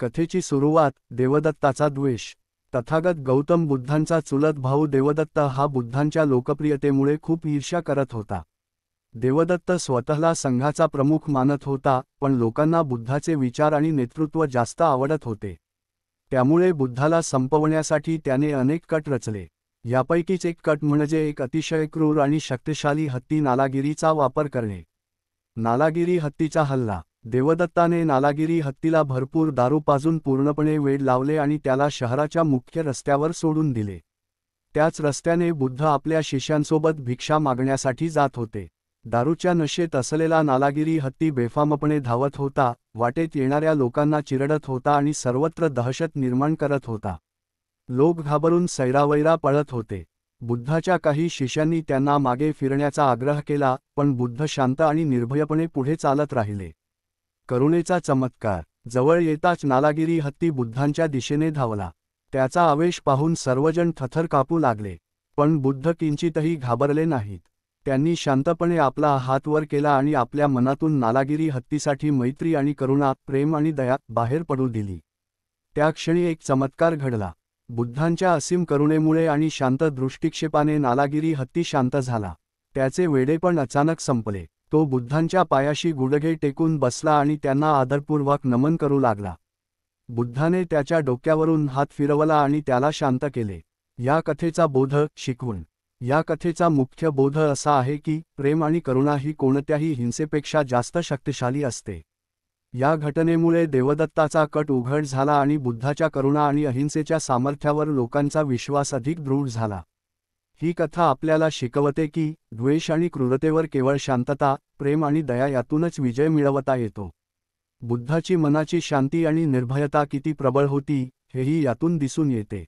कथेची सुरुवात देवदत्ताचा द्वेष। तथागत गौतम बुद्धांचा चुलत भाऊ देवदत्त हा बुद्धांच्या लोकप्रियतेमुळे खूप ईर्ष्या करत होता। देवदत्त स्वतःला संघाचा प्रमुख मानत होता, पण लोकांना बुद्धाचे विचार आणि नेतृत्व जास्त आवडत होते। त्यामुळे बुद्धाला संपवण्यासाठी त्याने अनेक कट रचले। यापैकीच एक कट म्हणजे एक अतिशय क्रूर आणि शक्तिशाली हत्ती नालागिरीचा वापर करणे। नालागिरी हत्तीचा हल्ला। देवदत्ताने नालागिरी हत्तीला भरपूर दारू पाजून पूर्णपणे वेड लावले आणि त्याला शहराच्या मुख्य रस्त्यावर सोडून दिले। त्याच रस्त्याने बुद्ध आपल्या शिष्यांसोबत भिक्षा मागण्यासाठी जात होते। दारूच्या नशेत असलेला नालागिरी हत्ती बेफामपणे धावत होता, वाटेत येणाऱ्या लोकांना चिरडत होता आणि सर्वत्र दहशत निर्माण करत होता। लोक घाबरून सैरावैरा पळत होते। बुद्धाच्या काही शिष्यांनी त्यांना मागे फिरण्याचा आग्रह केला, पण बुद्ध शांत आणि निर्भयपणे पुढे चालत राहिले। करुणेचा चमत्कार। जवळ येताच नालागिरी हत्ती बुद्धांच्या दिशेने धावला। त्याचा आवेश पाहून सर्वजण थरथर कापू लागले, पण बुद्ध किंचितही घाबरले नाहीत। त्यांनी शांतपणे आपला हात वर केला आणि आपल्या मनातून नालागिरी हत्तीसाठी मैत्री आणि करुणा, प्रेम आणि दया बाहेर पडू दिली। त्या क्षणी एक चमत्कार घडला। बुद्धांच्या असीम करुणेमुळे आणि शांत दृष्टिक्षेपाने नालागिरी हत्ती शांत झाला। त्याचे वेडेपण अचानक संपले। तो बुद्धांच्या पायाशी गुडघे टेकून बसला आणि त्यांना आदरपूर्वक नमन करू लागला। बुद्धाने त्याच्या डोक्यावरून हात फिरवला आणि त्याला शांत केले। या कथेचा बोध, शिकवण। या कथेचा मुख्य बोध असा आहे की प्रेम आणि करुणा ही कोणत्याही हिंसेपेक्षा जास्त शक्तिशाली असते। या घटनेमुळे देवदत्ताचा कट उघड झाला आणि बुद्धाच्या करुणा आणि अहिंसेच्या सामर्थ्यावर लोकांचा विश्वास अधिक दृढ झाला। ही कथा आपल्याला शिकवते की द्वेष आणि क्रूरतेवर केवळ शांतता, प्रेम आणि दया यातूनच विजय मिळवता येतो। बुद्धाची मनाची शांती आणि निर्भयता किती प्रबळ होती, हेही यातून दिसून येते।